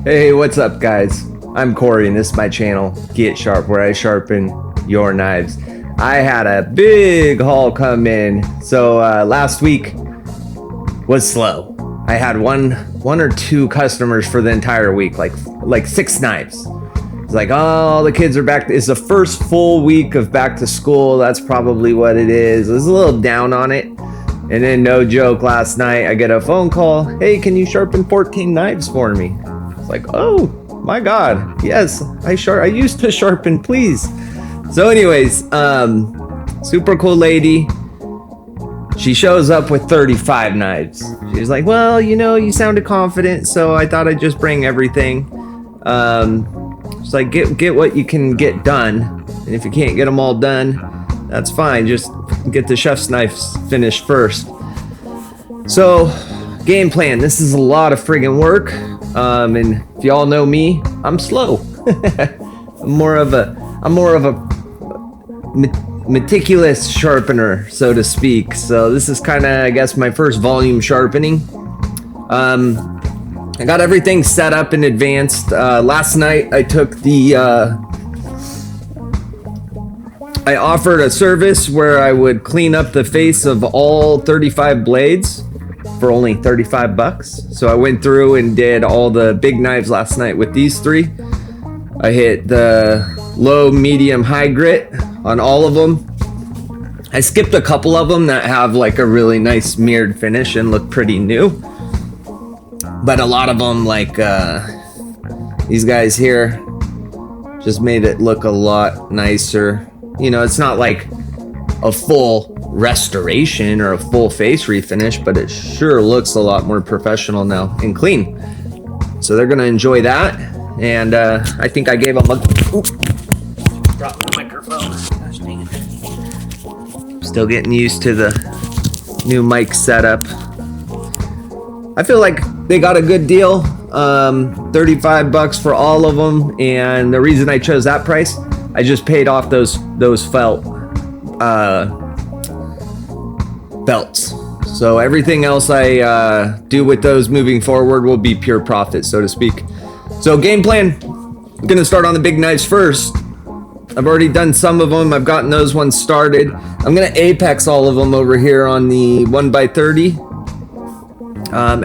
Hey, what's up, guys? I'm Corey, and this is my channel, Get Sharp, where I sharpen your knives. I had a big haul come in, so last week was slow. I had one or two customers for the entire week, like 6 knives. It's like, oh, the kids are back. It's the first full week of back to school. That's probably what it is. I was a little down on it. And then, no joke, last night I get a phone call. Hey, can you sharpen 14 knives for me? It's like, oh my God, yes, I used to sharpen, please. So anyways, super cool lady. She shows up with 35 knives. She's like, well, you know, you sounded confident, so I thought I'd just bring everything. She's like, get what you can get done, and if you can't get them all done, that's fine. Just get the chef's knives finished first. So, game plan. This is a lot of friggin' work. And if y'all know me, I'm slow. I'm more of a meticulous sharpener, so to speak. So this is kind of, I guess, my first volume sharpening. I got everything set up in advance. Last night I took I offered a service where I would clean up the face of all 35 blades for only 35 bucks. So I went through and did all the big knives last night with these 3. I hit the low, medium, high grit on all of them. I skipped a couple of them that have like a really nice mirrored finish and look pretty new. But a lot of them, like these guys here, just made it look a lot nicer. You know, it's not like a full restoration or a full face refinish, but it sure looks a lot more professional now and clean. So they're gonna enjoy that. And I think I gave them a... Oops, dropped the microphone. Gosh dang it. Still getting used to the new mic setup. I feel like they got a good deal. 35 bucks for all of them. And the reason I chose that price, I just paid off those felt belts. So everything else I do with those moving forward will be pure profit, so to speak. So game plan, I'm gonna start on the big knives first. I've already done some of them. I've gotten those ones started. I'm gonna apex all of them over here on the 1x30. I'm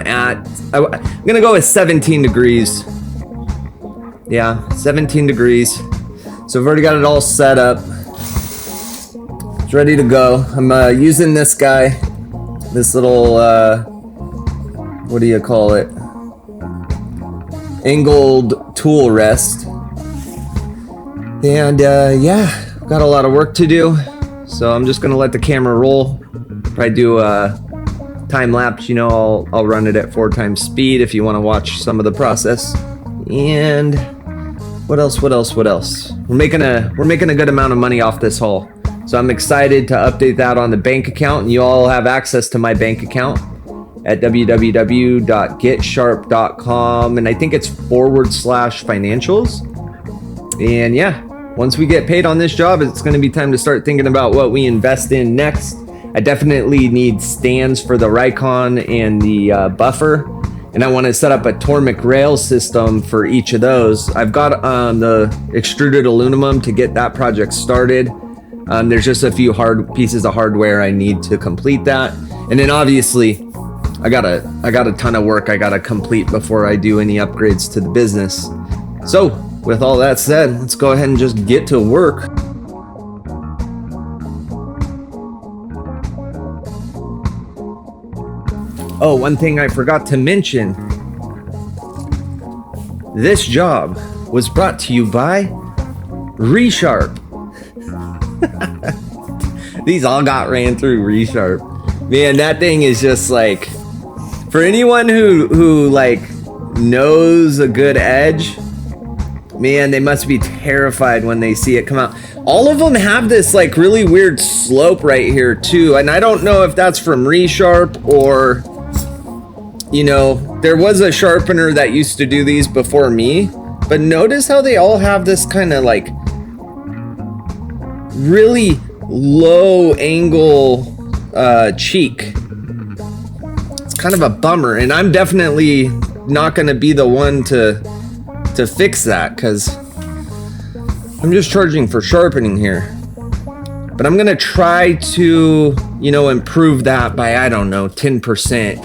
gonna go with 17 degrees. Yeah, 17 degrees. So I've already got it all set up. It's ready to go. I'm using this guy, this little, what do you call it? Angled tool rest. And yeah, got a lot of work to do. So I'm just gonna let the camera roll. Probably do a time-lapse, you know, I'll run it at 4 times speed if you wanna watch some of the process. And what else? We're making a good amount of money off this haul. So I'm excited to update that on the bank account, and you all have access to my bank account at www.getsharp.com, and I think it's /financials. And yeah, once we get paid on this job, it's going to be time to start thinking about what we invest in next. I definitely need stands for the Rikon and the buffer. And I want to set up a Tormek rail system for each of those. I've got the extruded aluminum to get that project started. There's just a few hard pieces of hardware I need to complete that. And then obviously, I got a ton of work I gotta complete before I do any upgrades to the business. So with all that said, let's go ahead and just get to work. Oh, one thing I forgot to mention. This job was brought to you by Resharp. These all got ran through Resharp. Man, that thing is just like, for anyone who like knows a good edge, man, they must be terrified when they see it come out. All of them have this like really weird slope right here too, and I don't know if that's from Resharp or, you know, there was a sharpener that used to do these before me, but notice how they all have this kind of like really low angle cheek. It's kind of a bummer, and I'm definitely not going to be the one to to fix that, because I'm just charging for sharpening here. But I'm gonna try to, you know, improve that by, I don't know, 10%.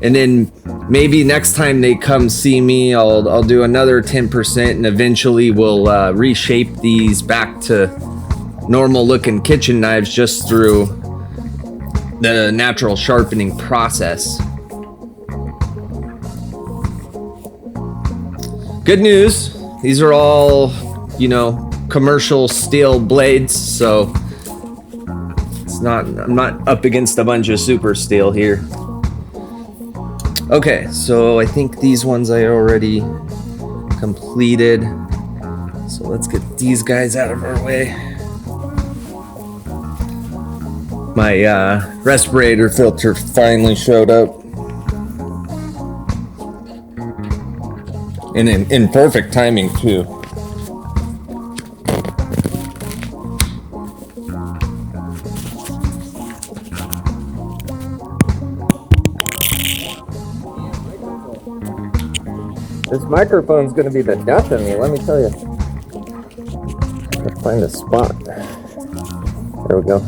And then maybe next time they come see me, I'll do another 10%, and eventually we'll reshape these back to normal looking kitchen knives just through the natural sharpening process. Good news, these are all, you know, commercial steel blades, so it's not, I'm not up against a bunch of super steel here. Okay, so I think these ones I already completed. So let's get these guys out of our way. My respirator filter finally showed up. And in perfect timing too. This microphone's gonna be the death of me, let me tell you. Let's find a spot. There we go.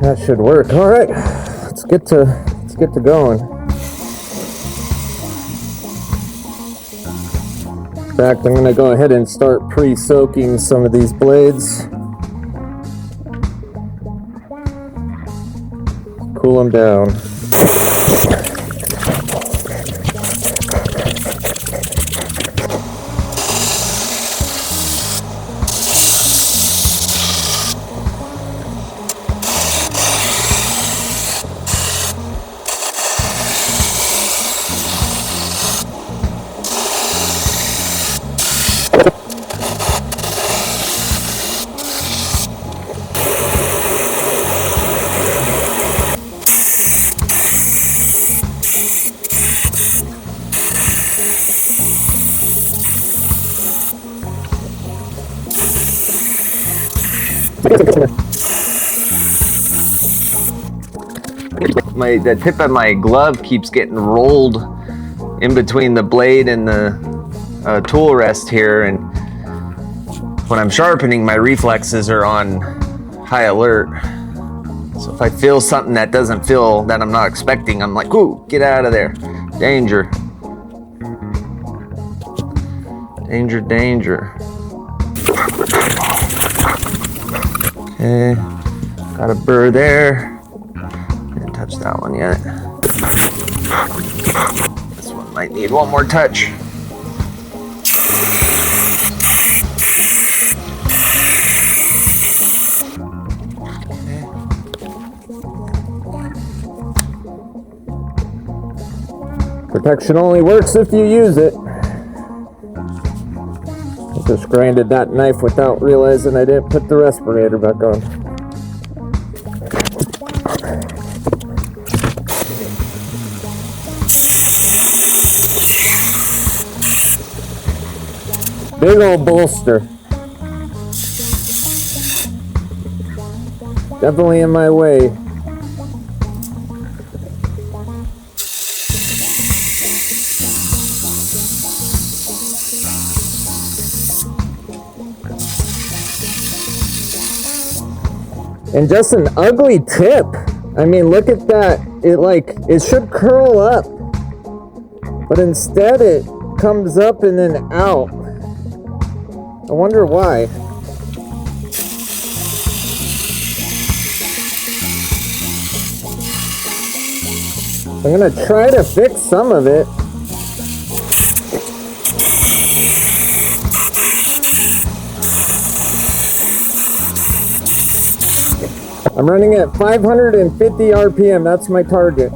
That should work. All right, let's get to going. In fact, I'm gonna go ahead and start pre-soaking some of these blades. Cool them down. The tip of my glove keeps getting rolled in between the blade and the tool rest here, and when I'm sharpening, my reflexes are on high alert. So if I feel something that doesn't feel, that I'm not expecting, I'm like, ooh, get out of there. Danger. Danger, danger. Okay, got a burr there. Didn't touch that one yet. This one might need one more touch. Protection only works if you use it. I just grinded that knife without realizing I didn't put the respirator back on. Big old bolster. Definitely in my way. And just an ugly tip. I mean, look at that. It should curl up, but instead it comes up and then out. I wonder why. I'm gonna try to fix some of it. I'm running at 550 RPM, that's my target.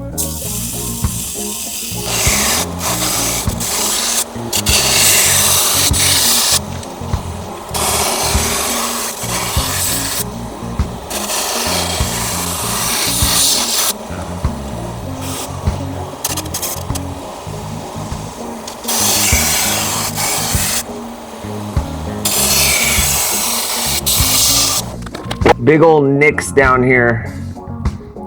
Big old nicks down here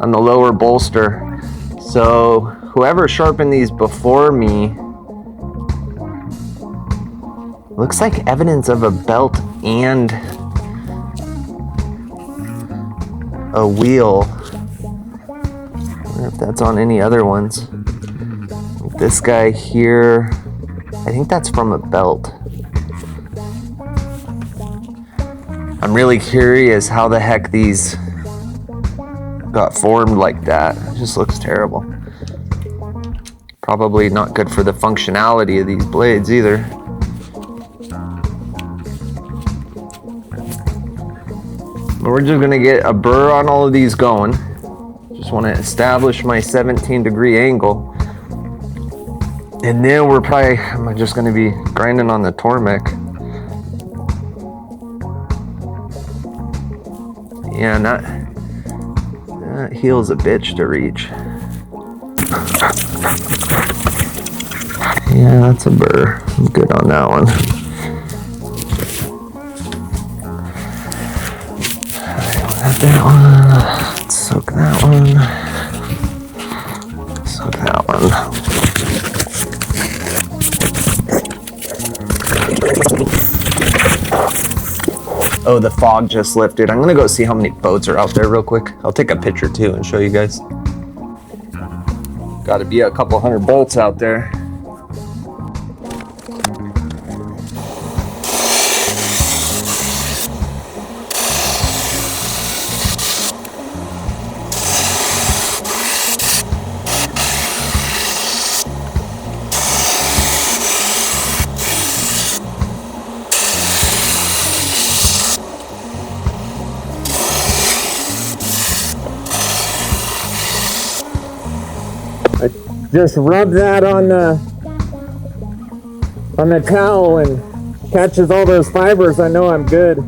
on the lower bolster. So whoever sharpened these before me Looks like evidence of a belt and a wheel. I wonder if that's on any other ones. This guy here, I think that's from a belt. I'm really curious how the heck these got formed like that. It just looks terrible. Probably not good for the functionality of these blades either. But we're just gonna get a burr on all of these going. Just wanna establish my 17-degree angle. And then I'm just gonna be grinding on the Tormek. Yeah, that heel's a bitch to reach. Yeah, that's a burr. I'm good on that one. Alright, we'll have that one. Let's soak that one. Soak that one. Oh, the fog just lifted. I'm gonna go see how many boats are out there real quick. I'll take a picture too and show you guys. Gotta be a couple hundred boats out there. Just rub that on the towel and catches all those fibers. I know I'm good.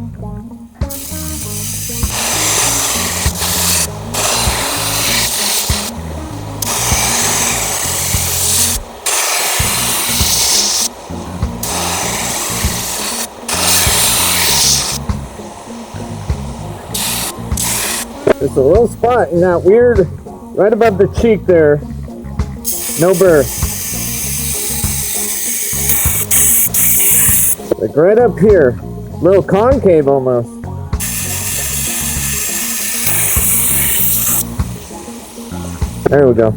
There's a little spot in that weird, right above the cheek there. No burr. Like right up here. A little concave almost. There we go.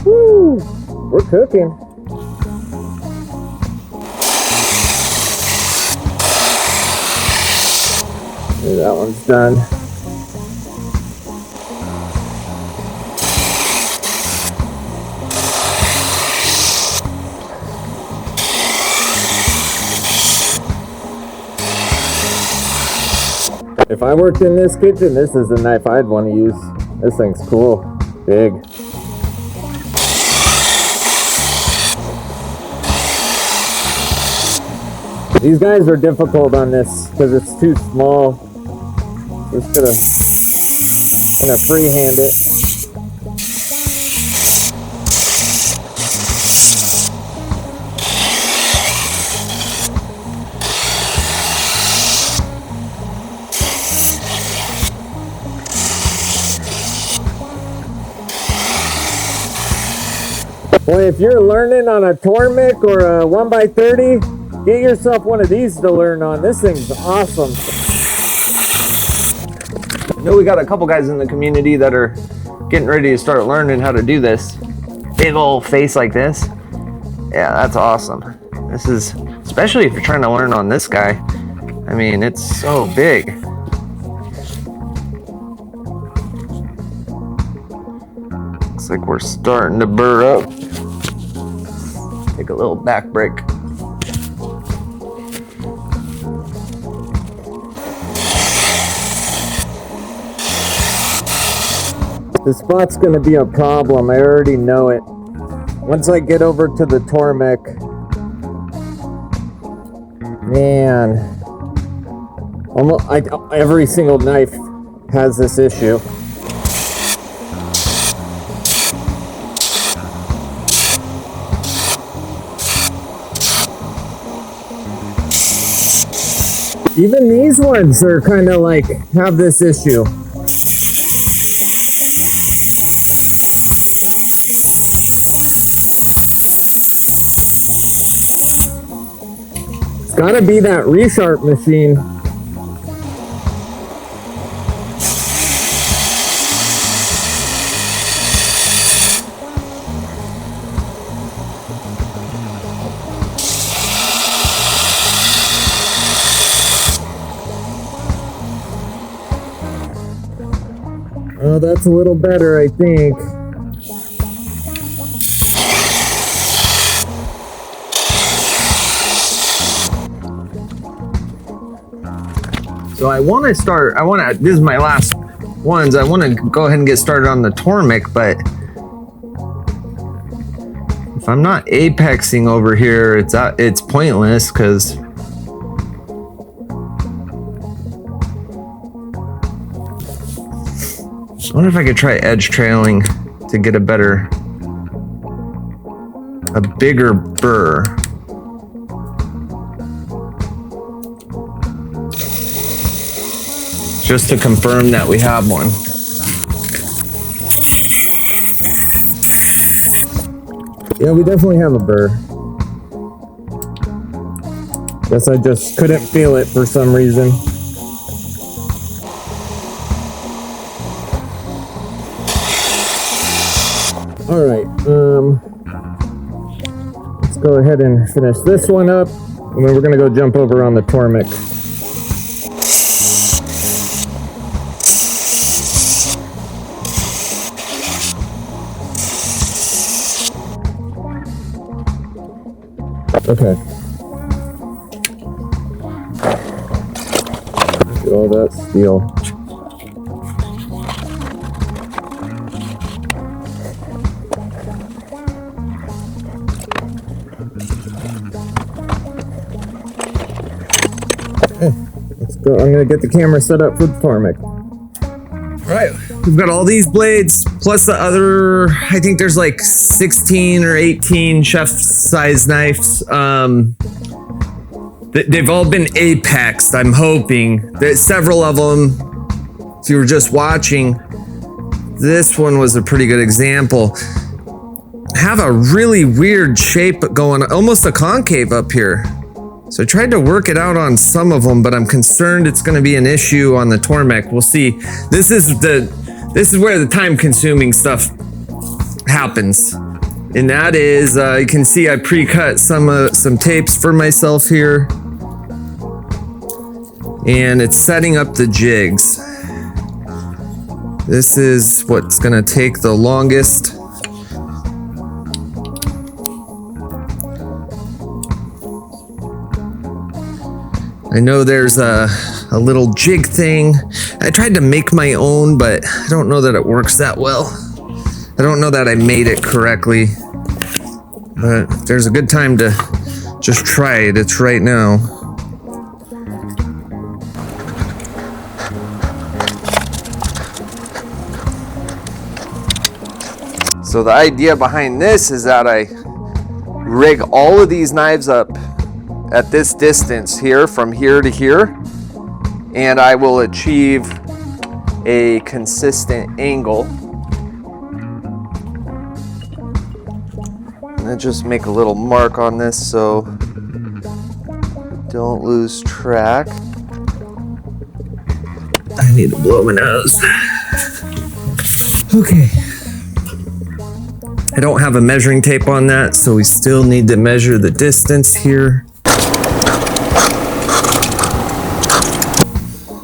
Woo! We're cooking. Okay, that one's done. If I worked in this kitchen, this is the knife I'd want to use. This thing's cool. Big. These guys are difficult on this because it's too small. Just gonna freehand it. Boy, if you're learning on a Tormek or a 1x30, get yourself one of these to learn on. This thing's awesome. I know we got a couple guys in the community that are getting ready to start learning how to do this. Big old face like this. Yeah, that's awesome. This is, especially if you're trying to learn on this guy. I mean, it's so big. Looks like we're starting to burr up. Take a little back break. This spot's gonna be a problem, I already know it. Once I get over to the Tormek, man, almost every single knife has this issue. Even these ones are kind of like have this issue. It's gotta be that resharp machine. Oh, that's a little better, I think. So this is my last ones. I want to go ahead and get started on the Tormek, but if I'm not apexing over here, it's pointless because I wonder if I could try edge trailing to get a bigger burr. Just to confirm that we have one. Yeah, we definitely have a burr. Guess I just couldn't feel it for some reason. All right, let's go ahead and finish this one up, and then we're gonna go jump over on the Tormek. Okay. Look at all that steel. Let's go. I'm gonna get the camera set up for the Tormek. All right, we've got all these blades plus the other. I think there's like 16 or 18 chef-size knives. They've all been apexed. I'm hoping that several of them. If you were just watching, this one was a pretty good example. Have a really weird shape going, almost a concave up here. So I tried to work it out on some of them, but I'm concerned it's going to be an issue on the Tormek. We'll see. This is where the time-consuming stuff happens, and that is you can see I pre-cut some tapes for myself here, and it's setting up the jigs. This is what's going to take the longest. I know there's a little jig thing. I tried to make my own, but I don't know that it works that well. I don't know that I made it correctly. But if there's a good time to just try it, it's right now. So the idea behind this is that I rig all of these knives up at this distance here, from here to here, and I will achieve a consistent angle. And then just make a little mark on this so don't lose track. I need to blow my nose. Okay. I don't have a measuring tape on that, so we still need to measure the distance here.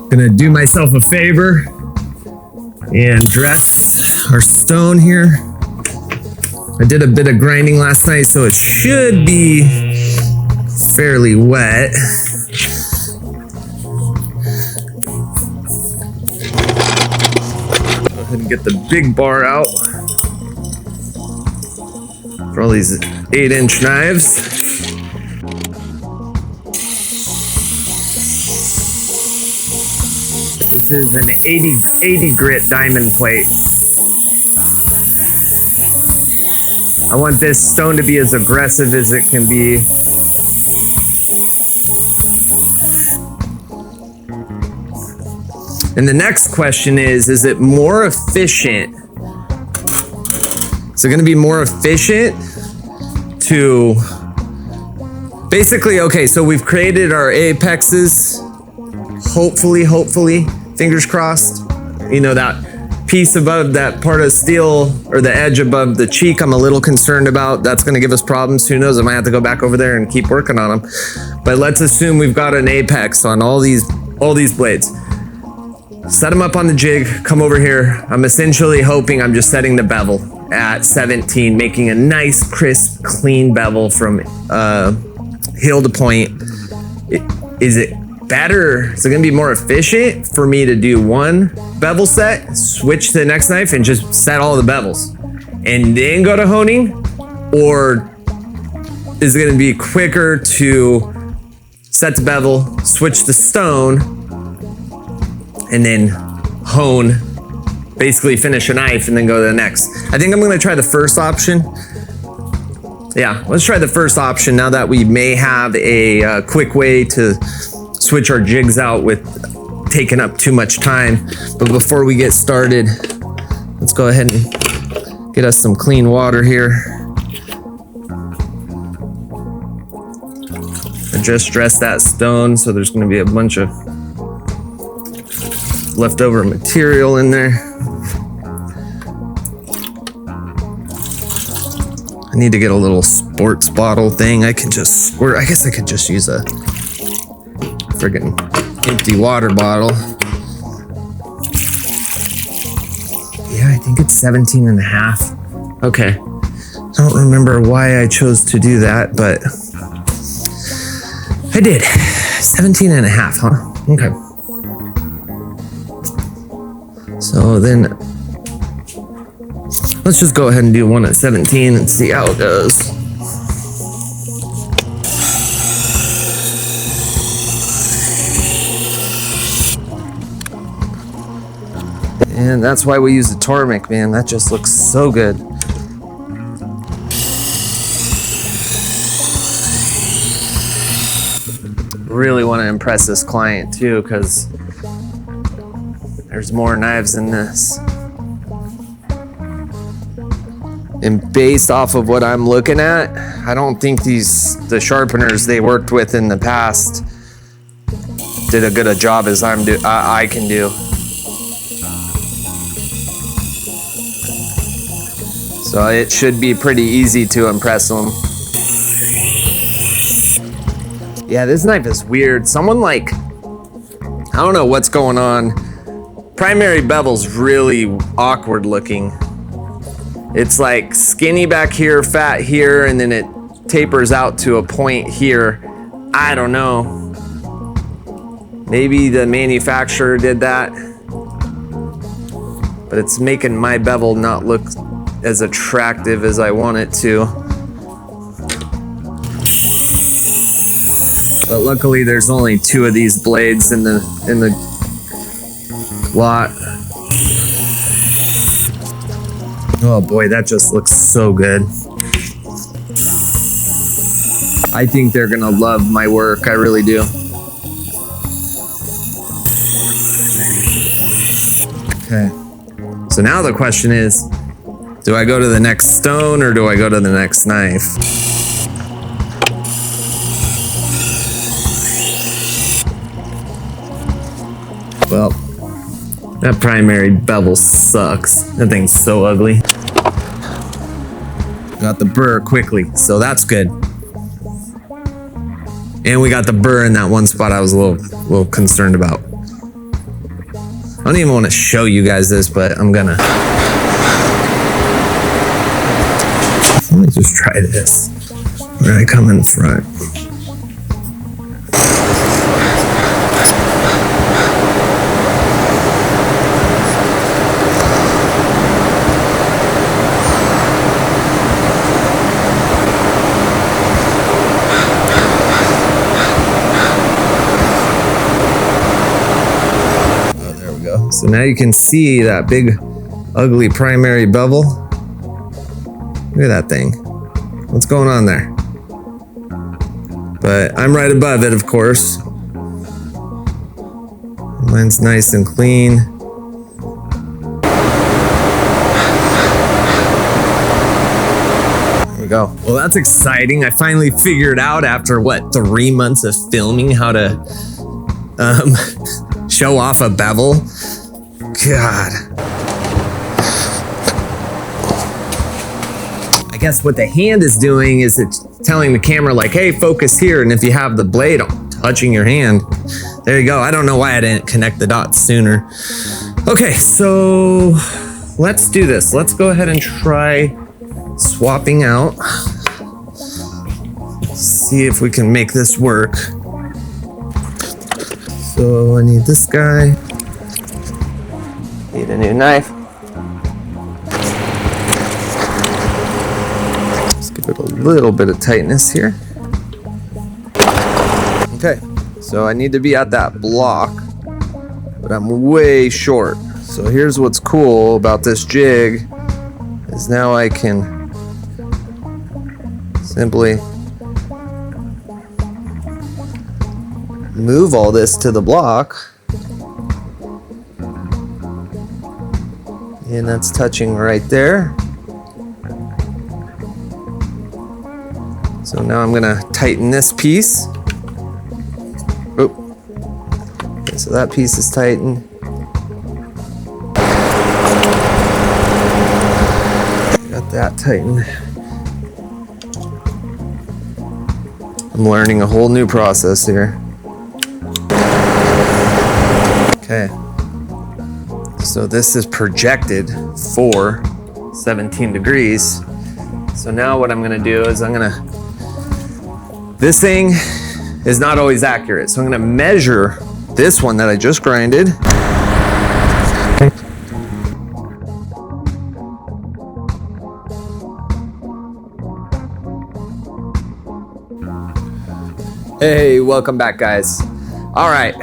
Gonna do myself a favor and dress our stone here. I did a bit of grinding last night, so it should be fairly wet. Go ahead and get the big bar out for all these 8-inch knives. This is an 80 grit diamond plate. I want this stone to be as aggressive as it can be. And the next question is it more efficient? Is it gonna be more efficient to basically, okay, so we've created our apexes. Hopefully, fingers crossed. You know, that piece above that part of steel or the edge above the cheek, I'm a little concerned about. That's gonna give us problems. Who knows, I might have to go back over there and keep working on them. But let's assume we've got an apex on all these blades. Set them up on the jig, come over here. I'm essentially hoping I'm just setting the bevel at 17, making a nice, crisp, clean bevel from heel to point. Is it better? Is it gonna be more efficient for me to do one bevel set, switch to the next knife, and just set all the bevels and then go to honing? Or is it gonna be quicker to set the bevel, switch the stone, and then hone, basically finish a knife and then go to the next? I think I'm gonna try the first option. Yeah, let's try the first option now that we may have a quick way to switch our jigs out with taking up too much time. But before we get started, let's go ahead and get us some clean water here. I just dressed that stone, so there's gonna be a bunch of leftover material in there. I need to get a little sports bottle thing. I can just squirt. I guess I could just use a friggin' empty water bottle. Yeah, I think it's 17 and a half. Okay. I don't remember why I chose to do that, but I did. 17 and a half, huh? Okay. So then let's just go ahead and do one at 17 and see how it goes. And that's why we use the Tormek, man. That just looks so good. Really want to impress this client too, because there's more knives than this. And based off of what I'm looking at, I don't think the sharpeners they worked with in the past did a good a job as I can do. So it should be pretty easy to impress them. Yeah, this knife is weird. Someone I don't know what's going on. Primary bevel's really awkward looking. It's like skinny back here, fat here, and then it tapers out to a point here. I don't know. Maybe the manufacturer did that. But it's making my bevel not look as attractive as I want it to. But luckily there's only 2 of these blades in the lot. Oh boy, that just looks so good. I think they're gonna love my work, I really do. Okay, so now the question is, do I go to the next stone or do I go to the next knife? Well, that primary bevel sucks. That thing's so ugly. Got the burr quickly, so that's good. And we got the burr in that one spot I was a little concerned about. I don't even want to show you guys this, but I'm gonna. Let me just try this. Where I come in front. Oh, there we go. So now you can see that big, ugly primary bevel. Look at that thing. What's going on there? But I'm right above it, of course. Mine's nice and clean. There we go. Well, that's exciting. I finally figured out after what, 3 months of filming how to show off a bevel. God. I guess what the hand is doing is it's telling the camera like, hey, focus here. And if you have the blade touching your hand, there you go. I don't know why I didn't connect the dots sooner. Okay, so let's do this. Let's go ahead and try swapping out. See if we can make this work. So I need this guy. Need a new knife. Let's give it a little bit of tightness here. Okay, so I need to be at that block, but I'm way short. So here's what's cool about this jig is now I can simply move all this to the block, and that's touching right there. So now I'm gonna tighten this piece. Oh, okay, so that piece is tightened. Got that tightened. I'm learning a whole new process here. Okay, so this is projected for 17 degrees. So now what I'm gonna do is this thing is not always accurate. So I'm gonna measure this one that I just grinded. Hey, welcome back, guys. All right.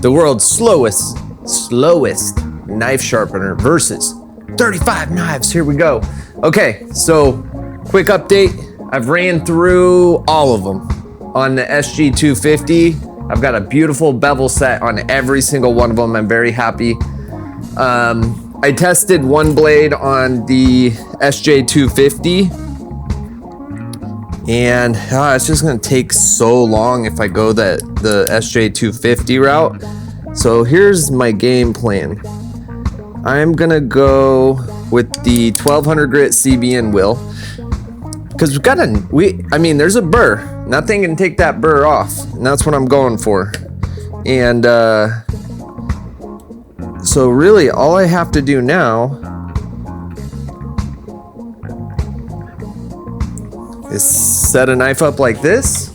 The world's slowest knife sharpener versus 35 knives. Here we go. Okay, so quick update. I've ran through all of them on the SG250. I've got a beautiful bevel set on every single one of them. I'm very happy. I tested one blade on the SJ250, and it's just gonna take so long if I go the SJ250 route. So here's my game plan. I'm gonna go with the 1200 grit CBN wheel, because there's a burr. Nothing can take that burr off, and that's what I'm going for. And so really all I have to do now is set a knife up like this,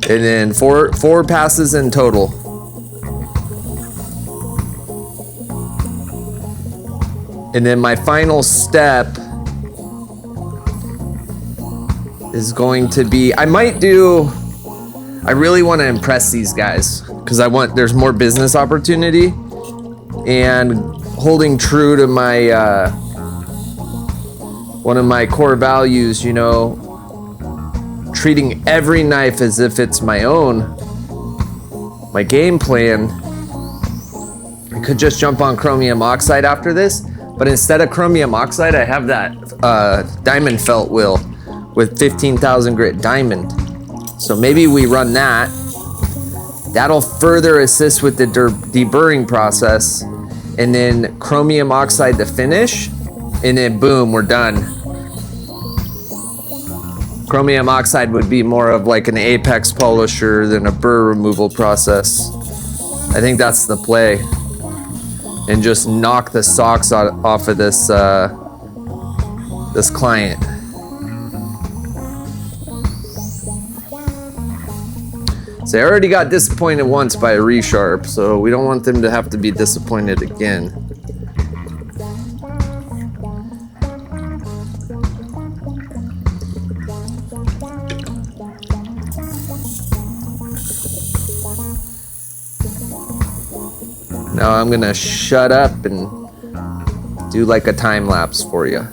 and then four passes in total. And then my final step is going to be, I really want to impress these guys because there's more business opportunity, and holding true to my one of my core values, treating every knife as if it's my own. My game plan, I could just jump on chromium oxide after this, but instead of chromium oxide, I have that diamond felt wheel with 15,000 grit diamond. So maybe we run that. That'll further assist with the deburring process, and then chromium oxide to finish, and then boom, we're done. Chromium oxide would be more of like an apex polisher than a burr removal process. I think that's the play. And just knock the socks off of this client. So I already got disappointed once by a resharp, so we don't want them to have to be disappointed again. Now I'm gonna shut up and do like a time lapse for you.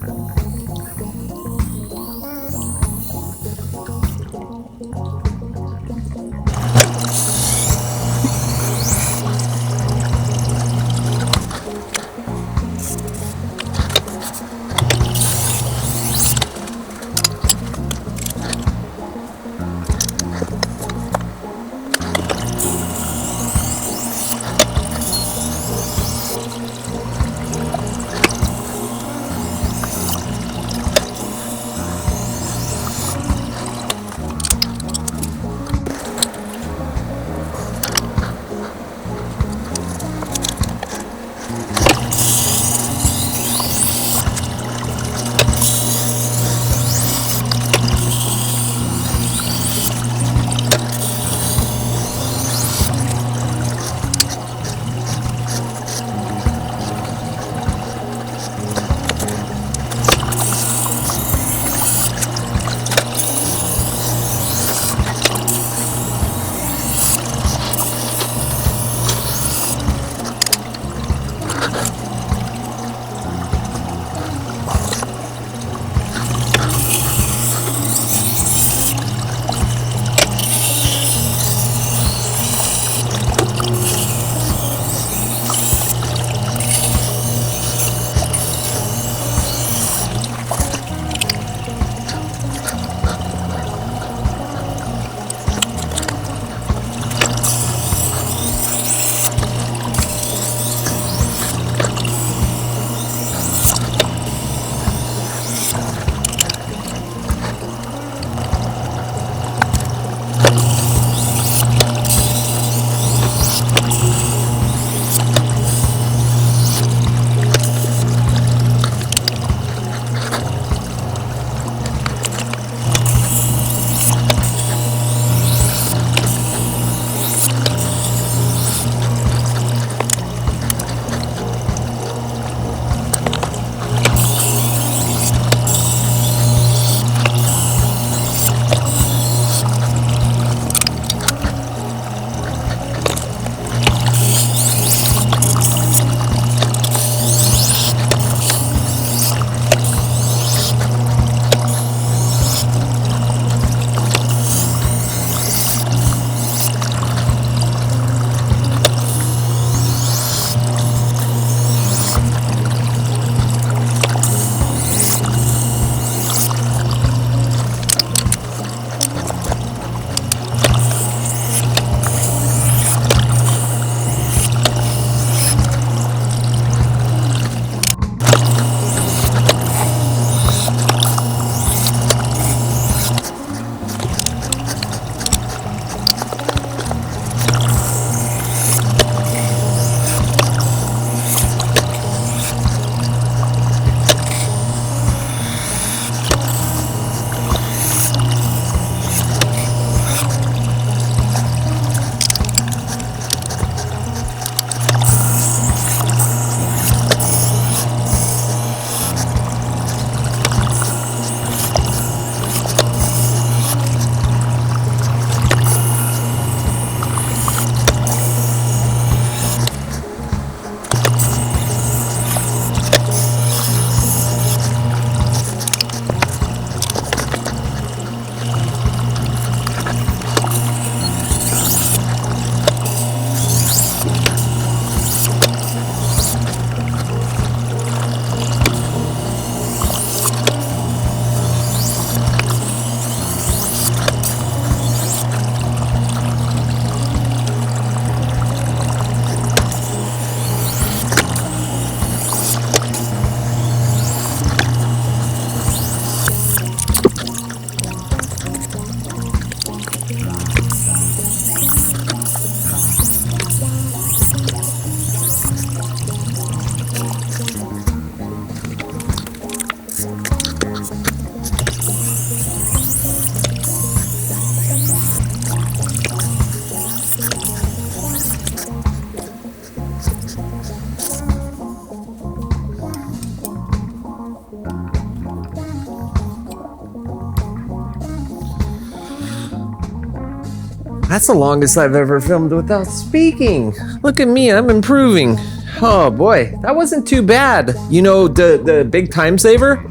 That's the longest I've ever filmed without speaking. Look at me, I'm improving. Oh boy, that wasn't too bad. You know, the big time saver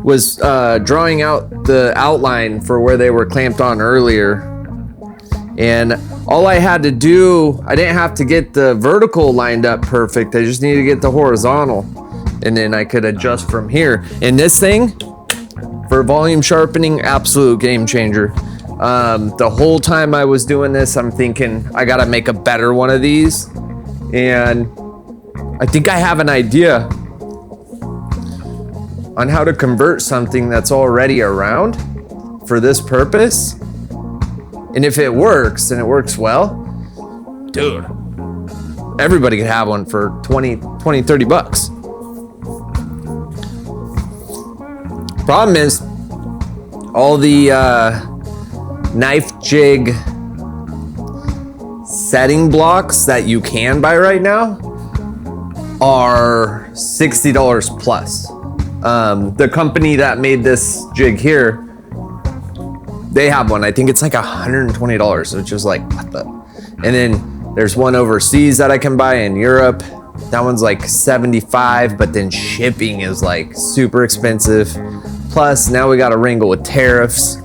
was drawing out the outline for where they were clamped on earlier. And all I had to do, I didn't have to get the vertical lined up perfect. I just needed to get the horizontal. And then I could adjust from here. And this thing, for volume sharpening, absolute game changer. The whole time I was doing this, I'm thinking, I gotta make a better one of these. And I think I have an idea on how to convert something that's already around for this purpose. And if it works, and it works well, dude, everybody could have one for 20, 30 bucks. Problem is, all the knife jig setting blocks that you can buy right now are $60 plus. The company that made this jig here, they have one. I think it's like $120, which is like, what the? And then there's one overseas that I can buy in Europe. That one's like 75, but then shipping is like super expensive. Plus, now we got to wrangle with tariffs.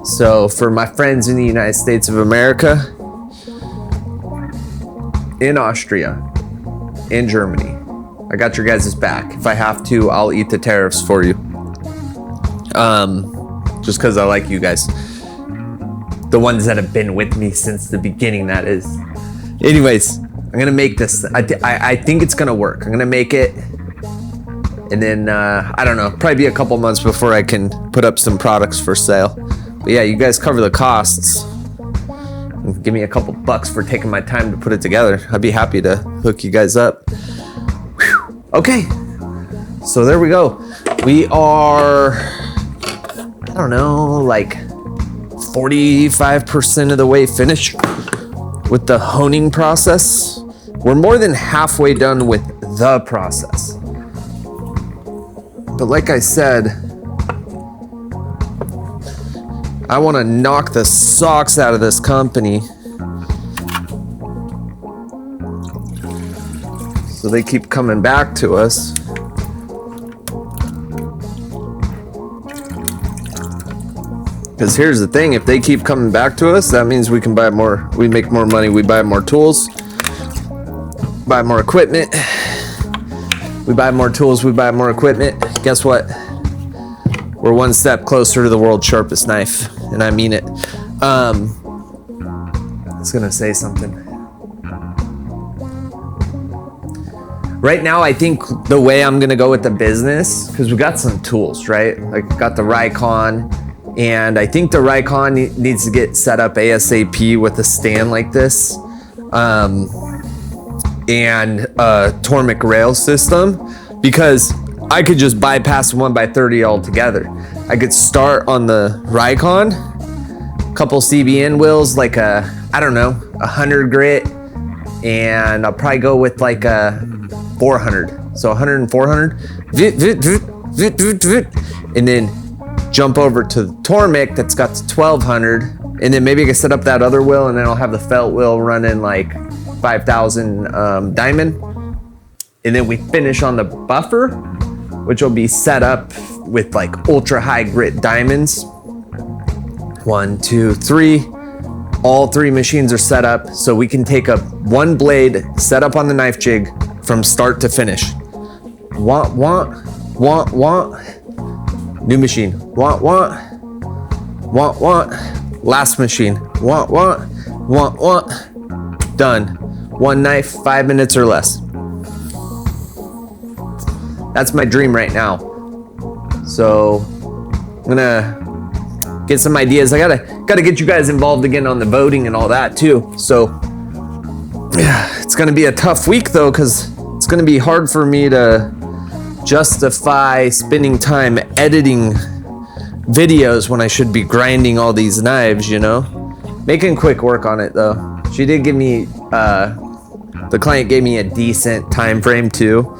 So for my friends in the United States of America, in Austria, in Germany, I got your guys' back. If I have to, I'll eat the tariffs for you. Just because I like you guys. The ones that have been with me since the beginning, that is. Anyways, I'm going to make this. I think it's going to work. I'm going to make it. And then, I don't know, probably be a couple months before I can put up some products for sale. But yeah, you guys cover the costs. And give me a couple bucks for taking my time to put it together. I'd be happy to hook you guys up. Whew. Okay, so there we go. We are, I don't know, like 45% of the way finished with the honing process. We're more than halfway done with the process. But like I said, I want to knock the socks out of this company. So they keep coming back to us. Because here's the thing, if they keep coming back to us, that means we can buy more, we make more money, we buy more tools, buy more equipment. We buy more tools, we buy more equipment. Guess what? We're one step closer to the world's sharpest knife, and I mean it. I was gonna say something. Right now, I think the way I'm gonna go with the business, because we got some tools, right? Like got the Rikon, and I think the Rikon needs to get set up ASAP with a stand like this. And a Tormek rail system, because I could just bypass 1x30 altogether. I could start on the Rikon, couple CBN wheels, like a, I don't know, 100 grit, and I'll probably go with like a 400. So 100 and 400, and then jump over to the Tormek that's got the 1200, and then maybe I can set up that other wheel, and then I'll have the felt wheel running like 5,000 diamond, and then we finish on the buffer, which will be set up with like ultra high grit diamonds. 1, 2, 3. All 3 machines are set up, so we can take up one blade, set up on the knife jig from start to finish. Want. New machine. Want. Last machine. Want. Done. One knife, 5 minutes or less. That's my dream right now. So I'm gonna get some ideas. I gotta get you guys involved again on the voting and all that too. So it's gonna be a tough week though, because it's gonna be hard for me to justify spending time editing videos when I should be grinding all these knives, you know? Making quick work on it though. She did give me, the client gave me a decent time frame too,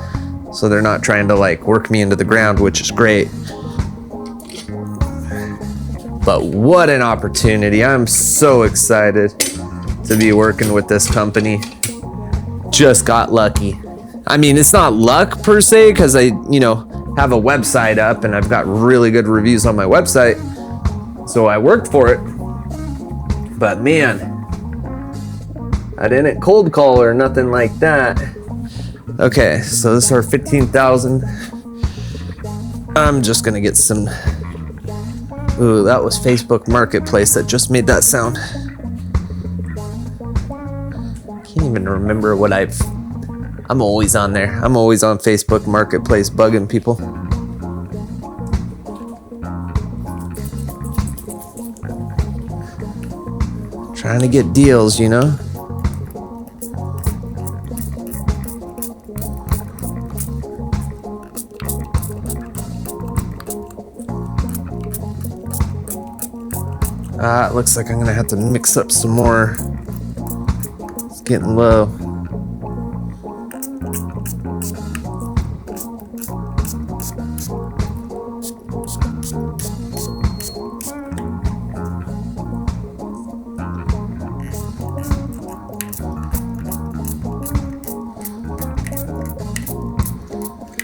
so they're not trying to like work me into the ground, which is great. But what an opportunity. I'm so excited to be working with this company. Just got lucky. I mean, it's not luck per se, because I, you know, have a website up and I've got really good reviews on my website, so I worked for it. But man, I didn't cold call or nothing like that. Okay, so this is our 15,000. I'm just gonna get some. Ooh, that was Facebook Marketplace that just made that sound. Can't even remember what I'm always on there. I'm always on Facebook Marketplace bugging people. Trying to get deals, you know? It looks like I'm gonna have to mix up some more. It's getting low.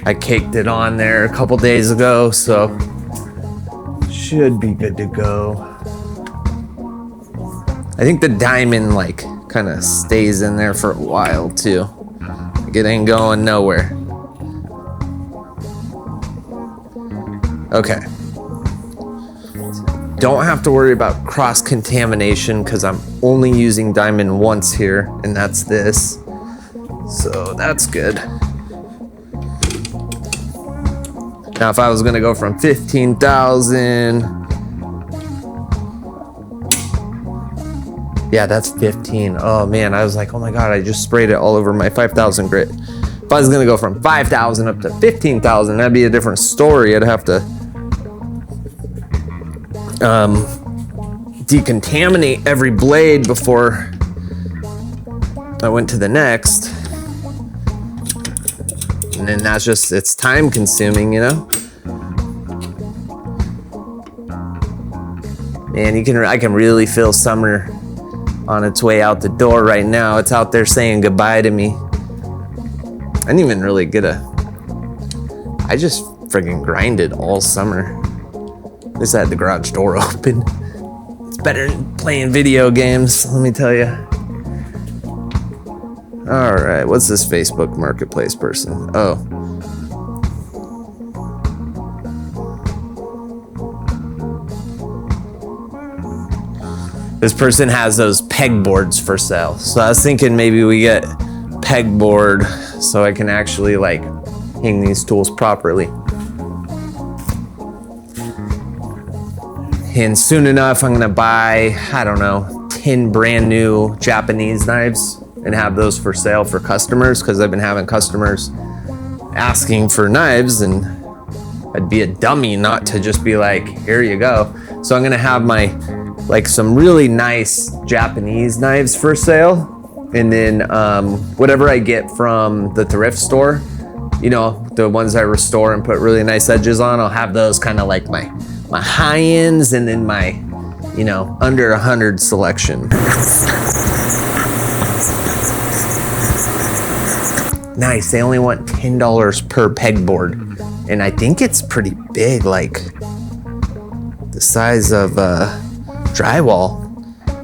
I caked it on there a couple days ago, so should be good to go. I think the diamond like kind of stays in there for a while too. Like it ain't going nowhere. Okay. Don't have to worry about cross-contamination because I'm only using diamond once here, and that's this. So that's good. Now if I was gonna go from 15,000, yeah, that's 15. Oh man, I was like, oh my God, I just sprayed it all over my 5,000 grit. If I was gonna go from 5,000 up to 15,000, that'd be a different story. I'd have to decontaminate every blade before I went to the next. And then that's just, it's time consuming, you know? Man, I can really feel summer on its way out the door right now. It's out there saying goodbye to me. I didn't even really I just friggin' grinded all summer. At least I had the garage door open. It's better than playing video games, let me tell you. All right, what's this Facebook Marketplace person? Oh. This person has those pegboards for sale. So I was thinking maybe we get pegboard so I can actually like hang these tools properly. And soon enough, I'm gonna buy, I don't know, 10 brand new Japanese knives and have those for sale for customers, because I've been having customers asking for knives and I'd be a dummy not to just be like, here you go. So I'm gonna have like some really nice Japanese knives for sale, and then whatever I get from the thrift store, you know, the ones I restore and put really nice edges on, I'll have those kind of like my high ends, and then my, you know, under 100 selection. Nice, they only want $10 per pegboard, and I think it's pretty big, like the size of drywall.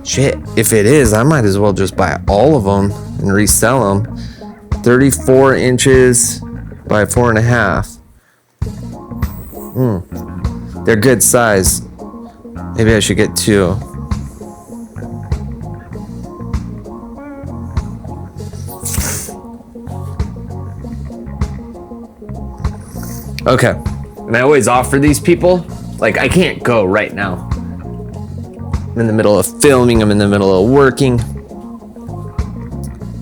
Shit, if it is, I might as well just buy all of them and resell them. 34 inches by 4.5. They're good size. Maybe I should get 2. Okay, and I always offer these people, like I can't go right now. I'm in the middle of filming, I'm in the middle of working.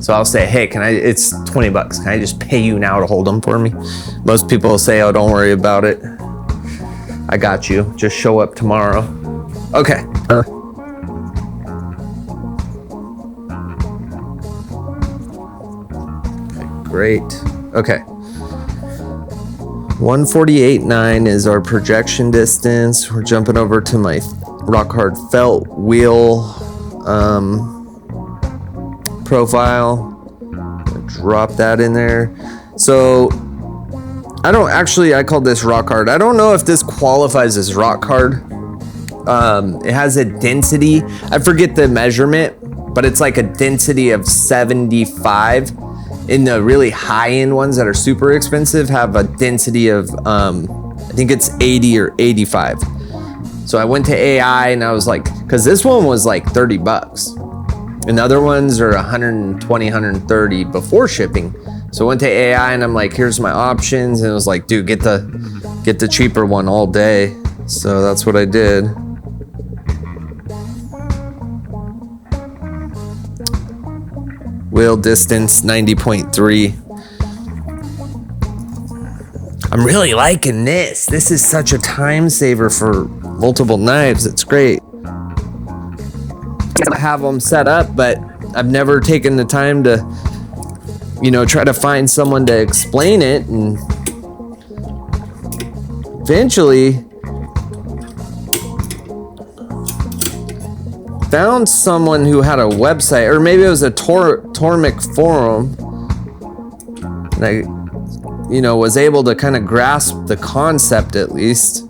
So I'll say, hey, it's 20 bucks. Can I just pay you now to hold them for me? Most people will say, oh, don't worry about it. I got you, just show up tomorrow. Okay. Great, okay. 148.9 is our projection distance. We're jumping over to my rock hard felt wheel profile. Drop that in there. So I called this rock hard. I don't know if this qualifies as rock hard. It has a density, I forget the measurement, but it's like a density of 75. In the really high-end ones that are super expensive have a density of, I think it's 80 or 85. So I went to AI and I was like, because this one was like 30 bucks. And the other ones are 120, 130 before shipping. So I went to AI and I'm like, here's my options. And it was like, dude, get the cheaper one all day. So that's what I did. Wheel distance 90.3. I'm really liking this. This is such a time saver for multiple knives. It's great. have them set up, but I've never taken the time to, you know, try to find someone to explain it. And eventually found someone who had a website, or maybe it was a Tormek forum, and I, you know, was able to kind of grasp the concept at least.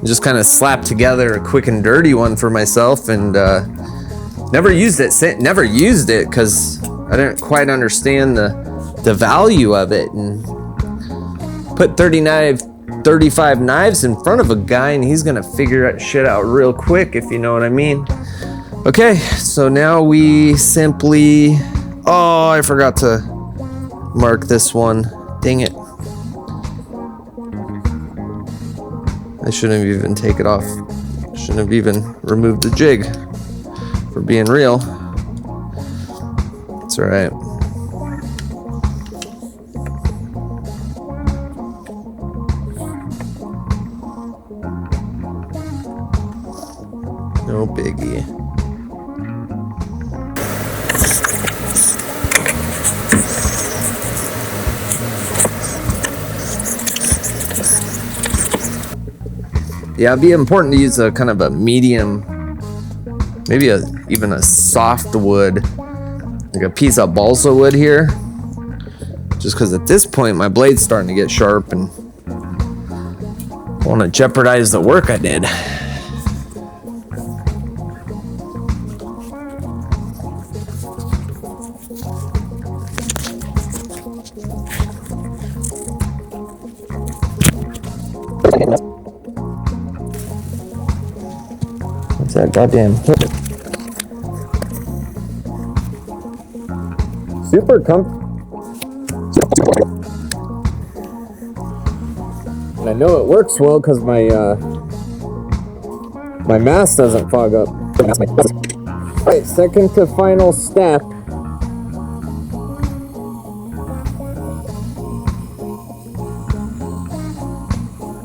Just kind of slapped together a quick and dirty one for myself, and never used it because I didn't quite understand the value of it, and put 35 knives in front of a guy and he's gonna figure that shit out real quick, if you know what I mean. Okay, so now we simply, oh, I forgot to mark this one, dang it. I shouldn't have even taken it off. Shouldn't have even removed the jig, for being real. It's all right. No biggie. Yeah, it'd be important to use a kind of a medium, maybe even a soft wood, like a piece of balsa wood here. Just because at this point my blade's starting to get sharp and I want to jeopardize the work I did. What's that goddamn hook? Super comfortable. And I know it works well because my my mask doesn't fog up. Alright, second to final step.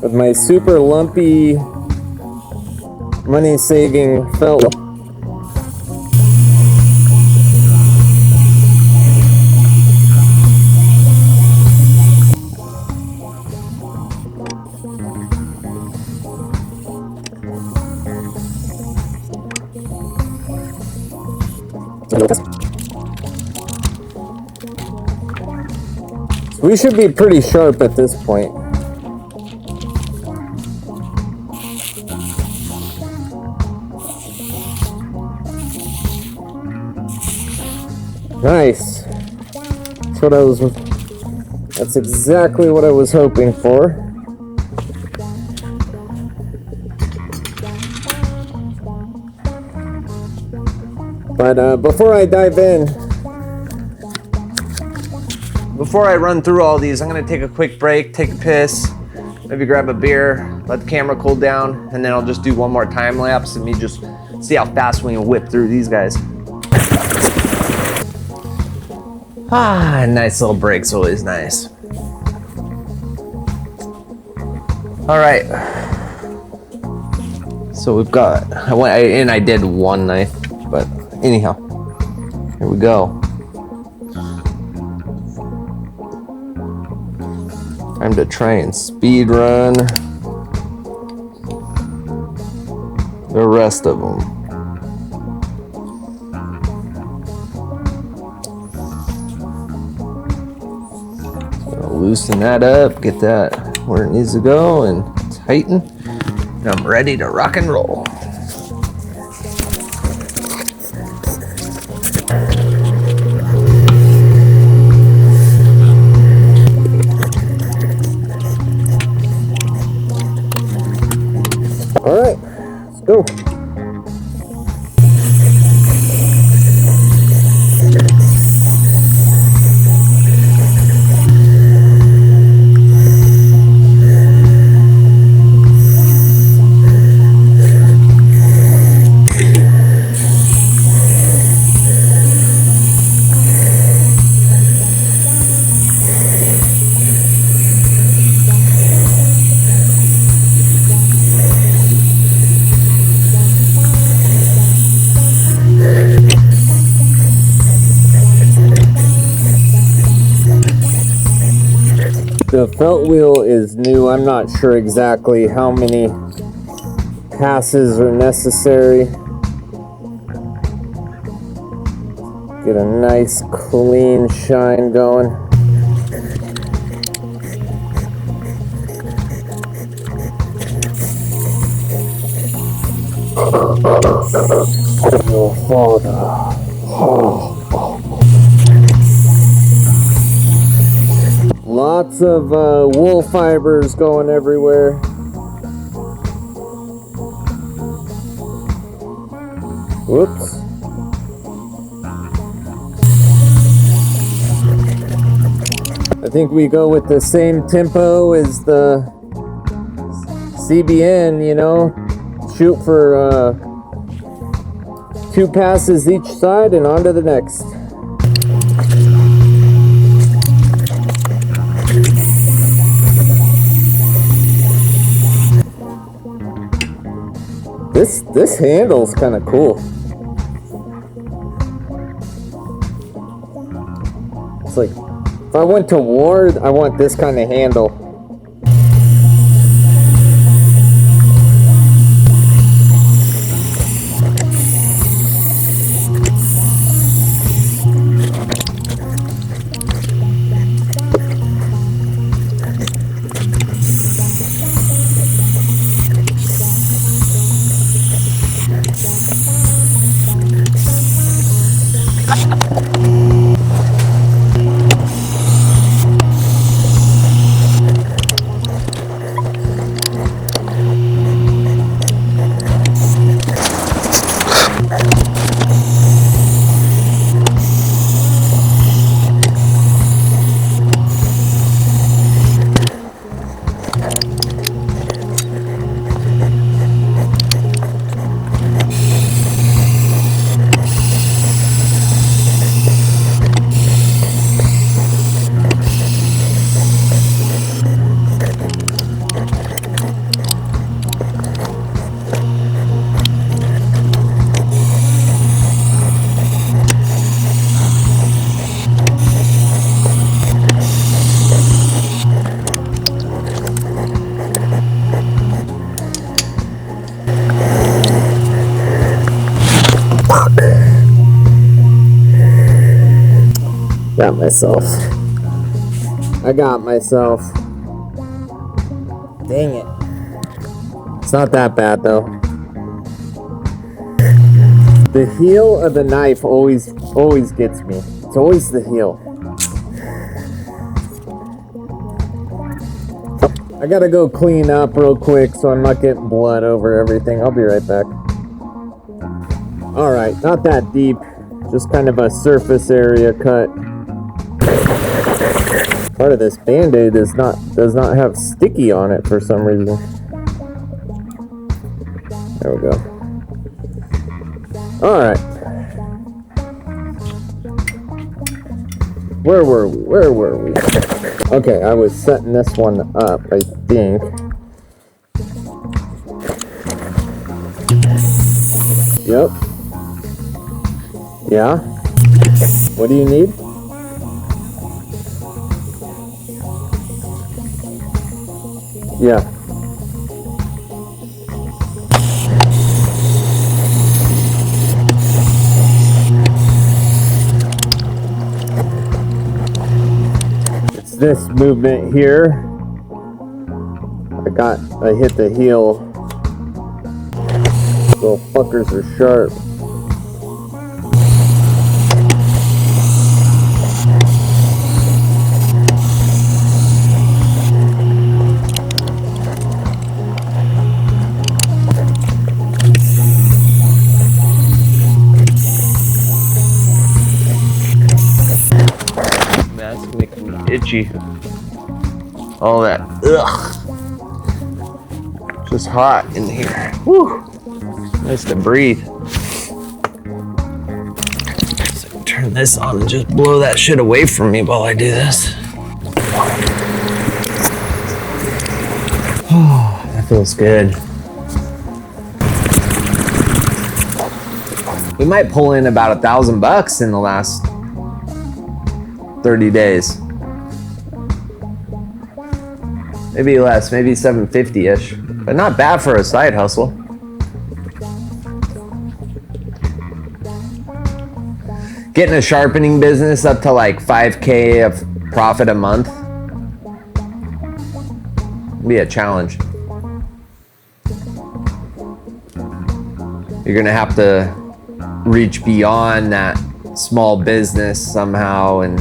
With my super lumpy money-saving felt. We should be pretty sharp at this point. Nice. That's exactly what I was hoping for. But before I dive in, before I run through all these, I'm gonna take a quick break, take a piss, maybe grab a beer, let the camera cool down, and then I'll just do one more time lapse and me just see how fast we can whip through these guys. Ah, nice little break's always nice. All right. So we've got, I did one knife, but anyhow, here we go. Time to try and speed run the rest of them. Loosen that up, get that where it needs to go, and tighten. And I'm ready to rock and roll. All right, let's go. The felt wheel is new. I'm not sure exactly how many passes are necessary. Get a nice clean shine going. Your father. Lots of wool fibers going everywhere. Whoops. I think we go with the same tempo as the CBN, you know. Shoot for 2 passes each side and on to the next. This handle's kind of cool. It's like, if I went to war, I want this kind of handle. Got myself. I got myself. Dang it. It's not that bad though. The heel of the knife always gets me. It's always the heel. I gotta go clean up real quick so I'm not getting blood over everything. I'll be right back. Alright, not that deep. Just kind of a surface area cut. Part of this band-aid does not have sticky on it for some reason. There we go. Alright. Where were we? Okay, I was setting this one up, I think. Yep. Yeah? What do you need? Yeah. It's this movement here. I hit the heel. Little fuckers are sharp. That's making me itchy. All that. Ugh. Just hot in here. Whew. Nice to breathe. So turn this on and just blow that shit away from me while I do this. Oh, that feels good. We might pull in about $1,000 in the last 30 days. maybe less, maybe 750-ish, but not bad for a side hustle. Getting a sharpening business up to like 5K of profit a month would be a challenge. You're gonna have to reach beyond that small business somehow and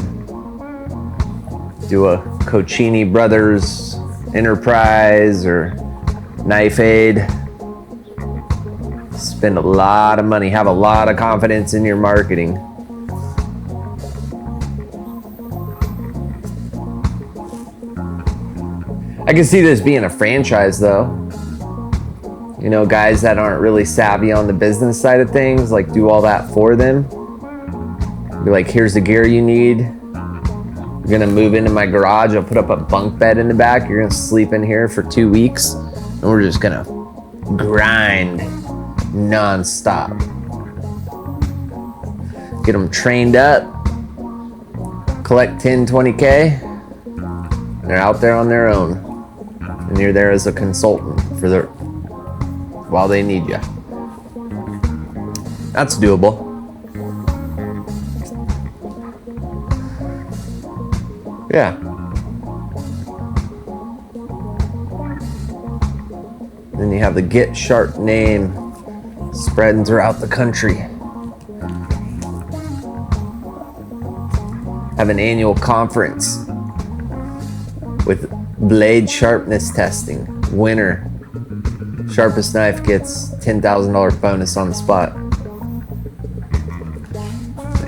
do a Cochini Brothers enterprise or Knife Aid. Spend a lot of money, have a lot of confidence in your marketing. I can see this being a franchise though. You know, guys that aren't really savvy on the business side of things, like do all that for them. Be like, here's the gear you need. You're gonna move into my garage. I'll put up a bunk bed in the back. You're gonna sleep in here for 2 weeks. And we're just gonna grind non-stop. Get them trained up. Collect 10, 20K. And they're out there on their own. And you're there as a consultant for their while they need you. That's doable. Yeah. Then you have the Get Sharp name spreading throughout the country. Have an annual conference with blade sharpness testing. Winner. Sharpest knife gets $10,000 bonus on the spot.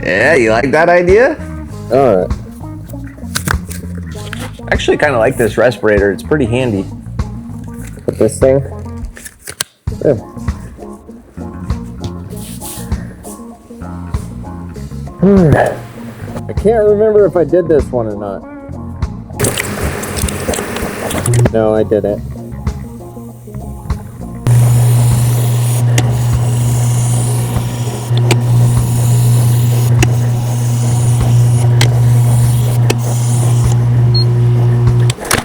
Yeah, you like that idea? Alright. I actually kind of like this respirator. It's pretty handy. With this thing. Yeah. I can't remember if I did this one or not. No, I didn't.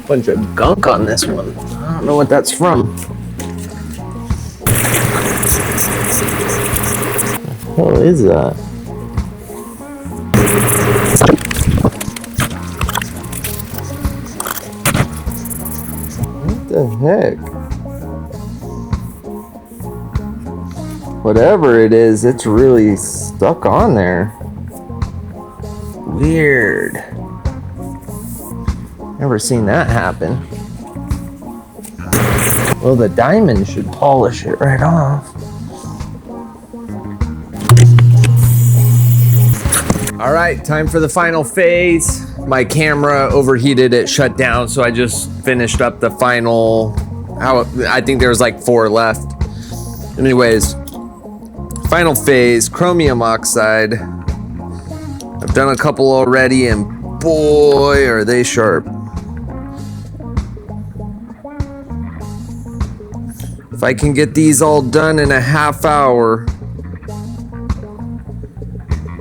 Bunch of gunk on this one. I don't know what that's from. What is that? What the heck? Whatever it is, it's really stuck on there. Weird. Never seen that happen. Well, the diamond should polish it right off. All right, time for the final phase. My camera overheated, it shut down, so I just finished up the final, I think there was like 4 left. Anyways, final phase, chromium oxide. I've done a couple already, and boy, are they sharp. If I can get these all done in a half hour,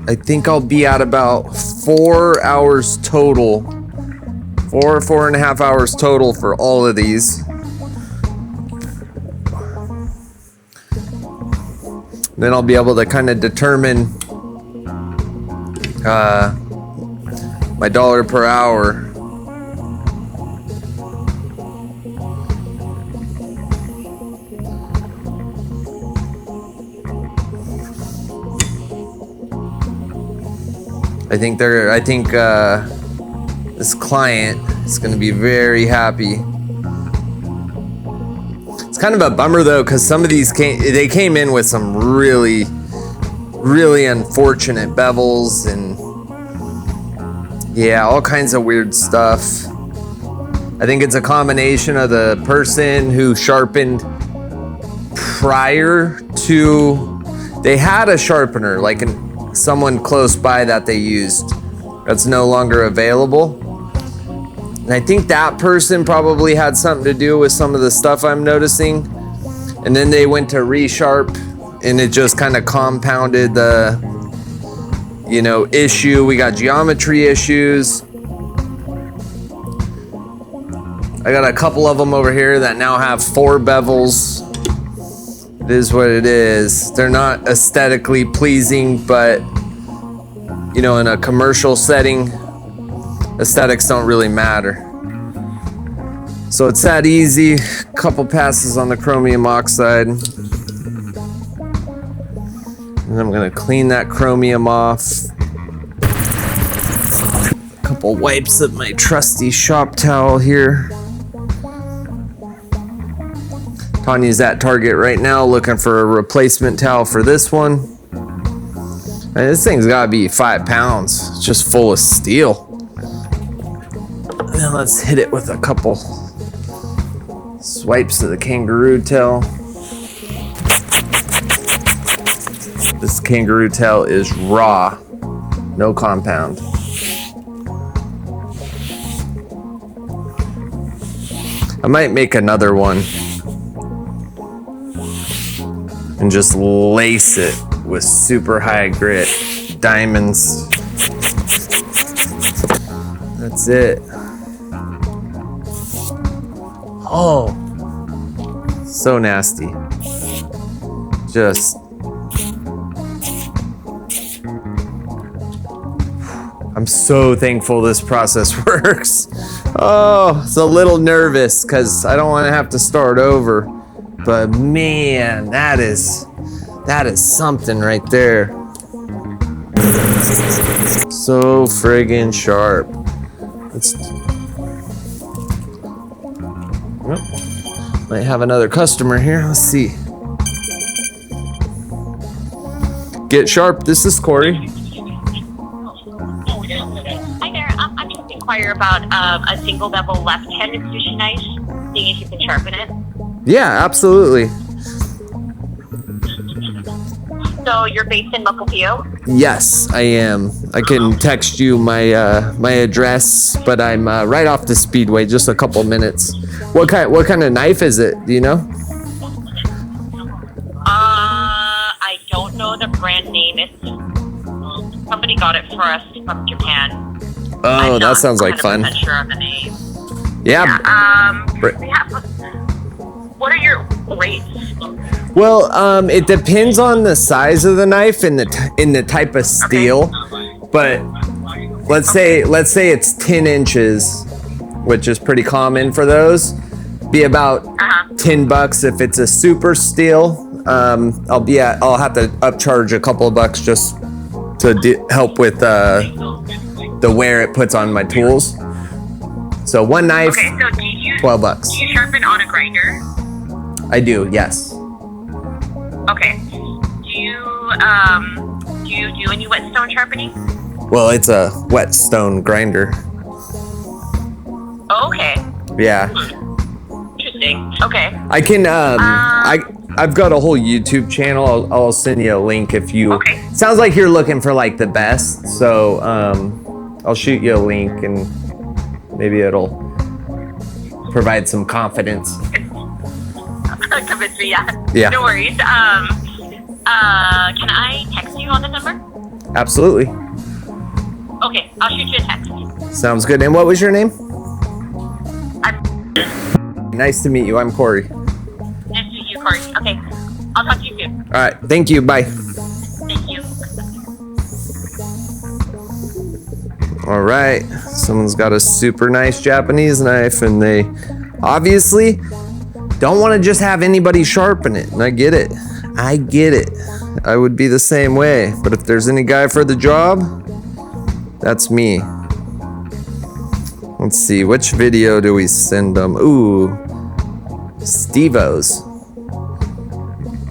I think I'll be at about 4 hours total. 4.5 hours total for all of these. Then I'll be able to kind of determine my dollar per hour. I think this client is going to be very happy. It's kind of a bummer though, because some of these came in with some really unfortunate bevels and yeah, all kinds of weird stuff. I think it's a combination of the person who sharpened prior to, they had a sharpener, like someone close by that they used that's no longer available. And I think that person probably had something to do with some of the stuff I'm noticing. And then they went to resharp and it just kind of compounded the, issue. We got geometry issues. I got a couple of them over here that now have 4 bevels. It is what it is. They're not aesthetically pleasing, but you know, in a commercial setting, aesthetics don't really matter. So it's that easy. Couple passes on the chromium oxide. And I'm gonna clean that chromium off. Couple wipes of my trusty shop towel here. Tanya's at Target right now looking for a replacement towel for this one. And this thing's gotta be 5 pounds. It's just full of steel. And then let's hit it with a couple swipes of the kangaroo tail. This kangaroo tail is raw, no compound. I might make another one and just lace it with super high grit diamonds. That's it. Oh, so nasty. Just, I'm so thankful this process works. Oh, it's a little nervous because I don't want to have to start over. But man, that is something right there. So friggin' sharp. Might have another customer here. Let's see. Get sharp. This is Corey. Hi there. I'm just inquire about a single bevel left-handed sushi knife. Seeing if you can sharpen it. Yeah, absolutely. So you're based in Mukilteo? Yes, I am. I can text you my my address, but I'm right off the speedway, just a couple minutes. What kind of knife is it? Do you know? I don't know the brand name. It's somebody got it for us from Japan. Oh, that sounds like fun. I'm not sure of the name. Yeah. What are your rates? Well, it depends on the size of the knife and the type of steel. Okay. But let's say it's 10 inches, which is pretty common for those. Be about $10 if it's a super steel. I'll have to upcharge a couple of bucks just to help with the wear it puts on my tools. So one knife, okay, so $12. Do you sharpen on a grinder? I do, yes. Okay. Do you do any whetstone sharpening? Well, it's a whetstone grinder. Okay. Yeah. Interesting. Okay. I can I've got a whole YouTube channel. I'll send you a link if you. Okay. Sounds like you're looking for like the best, so I'll shoot you a link and maybe it'll provide some confidence. Convince me, yeah. Yeah. No worries. Can I text you on the number? Absolutely. Okay, I'll shoot you a text. Sounds good. And what was your name? I'm Nice to meet you. I'm Corey. Nice to meet you, Corey. Okay, I'll talk to you soon. All right. Thank you. Bye. Thank you. All right. Someone's got a super nice Japanese knife, and they obviously don't want to just have anybody sharpen it. And I get it. I get it. I would be the same way. But if there's any guy for the job, that's me. Let's see. Which video do we send them? Ooh. Steve-O's.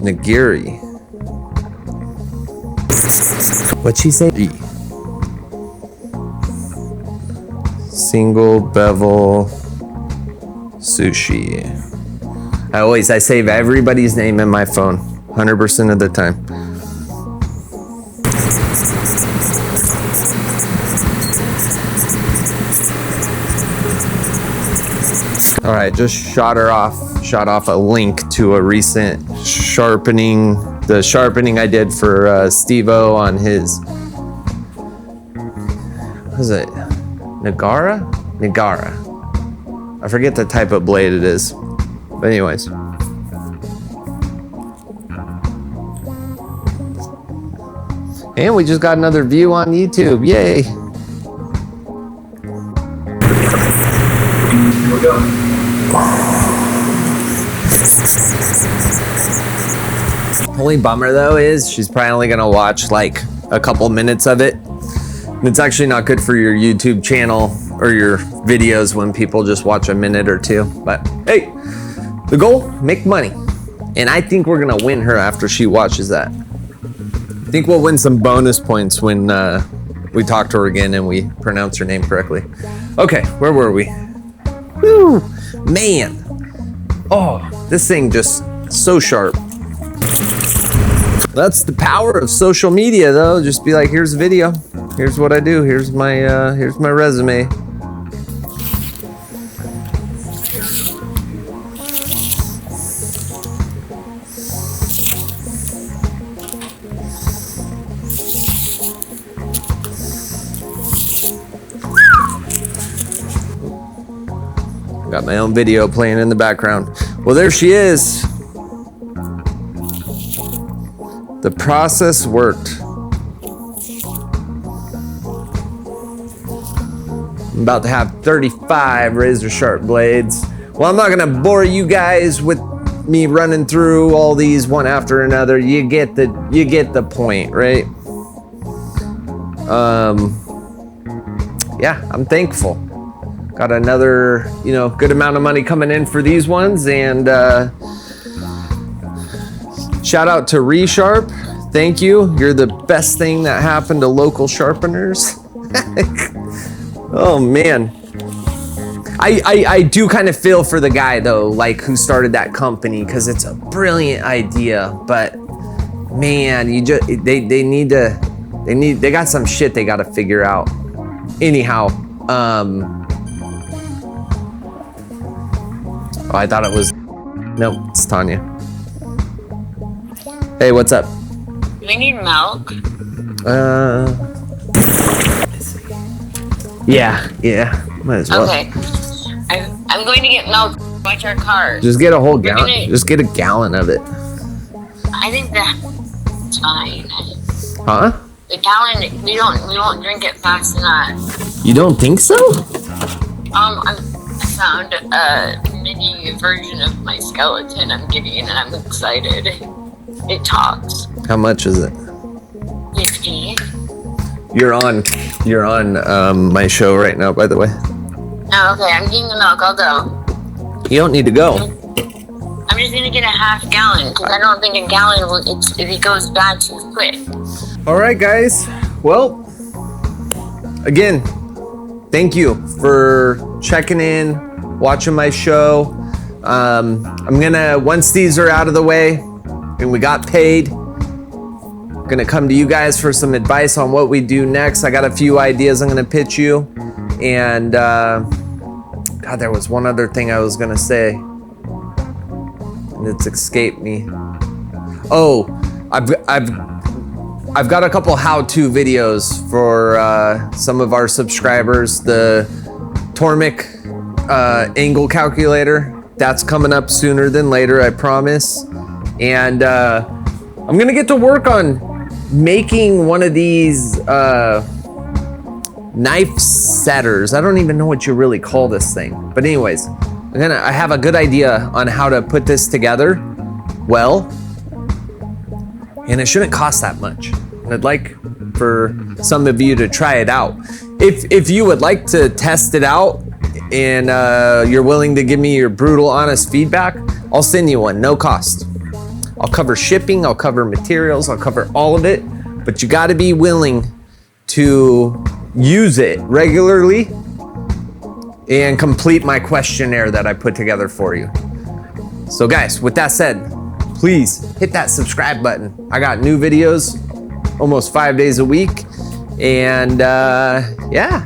Nigiri. What'd she say? Single bevel sushi. I save everybody's name in my phone 100% of the time. All right, just shot off a link to a recent sharpening, the sharpening I did for Steve-O on his, what is it? Nagara? I forget the type of blade it is. But anyways. And we just got another view on YouTube. Yay. Here we go. Only bummer though is she's probably only gonna watch like a couple minutes of it. And it's actually not good for your YouTube channel or your videos when people just watch a minute or two. But hey, the goal, make money. And I think we're gonna win her after she watches that. I think we'll win some bonus points when we talk to her again and we pronounce her name correctly. Okay, where were we? Whew, man. Oh, this thing just so sharp. That's the power of social media though. Just be like, here's a video. Here's what I do. Here's my resume. Got my own video playing in the background. Well, there she is. The process worked. I'm about to have 35 razor sharp blades. Well, I'm not gonna bore you guys with me running through all these one after another. You get the point, right? Yeah, I'm thankful. Got another, good amount of money coming in for these ones, and shout out to Resharp. Thank you. You're the best thing that happened to local sharpeners. Oh man. I do kind of feel for the guy though, like who started that company, because it's a brilliant idea, but man, they got some shit they got to figure out. Anyhow, oh, I thought it was, nope, it's Tanya. Hey, what's up? Do we need milk? Yeah, might as well. Okay. I'm going to get milk. Watch our cars. Just get a whole gallon. Just get a gallon of it. I think that's fine. Huh? The gallon, we won't drink it fast enough. You don't think so? I found a mini version of my skeleton I'm getting, and I'm excited. It talks. How much is it? 50. You're on my show right now, by the way. Oh, okay, I'm getting the milk. I'll go. You don't need to go. I'm just gonna get a half gallon because I don't think a gallon will. If it goes bad too quick. All right, guys. Well, again, thank you for checking in, watching my show. I'm gonna, once these are out of the way and we got paid, I'm gonna come to you guys for some advice on what we do next. I got a few ideas I'm gonna pitch you, and God, there was one other thing I was gonna say, and it's escaped me. Oh, I've got a couple how-to videos for some of our subscribers. The Tormek angle calculator, that's coming up sooner than later, I promise. And I'm gonna get to work on making one of these knife setters. I don't even know what you really call this thing. But anyways, I have a good idea on how to put this together well. And it shouldn't cost that much. And I'd like for some of you to try it out. If you would like to test it out and you're willing to give me your brutal, honest feedback, I'll send you one, no cost. I'll cover shipping, I'll cover materials, I'll cover all of it, but you gotta be willing to use it regularly and complete my questionnaire that I put together for you. So guys, with that said, please hit that subscribe button. I got new videos almost 5 days a week. And yeah,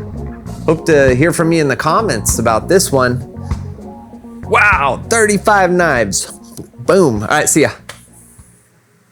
hope to hear from you in the comments about this one. Wow, 35 knives. Boom. All right, see ya.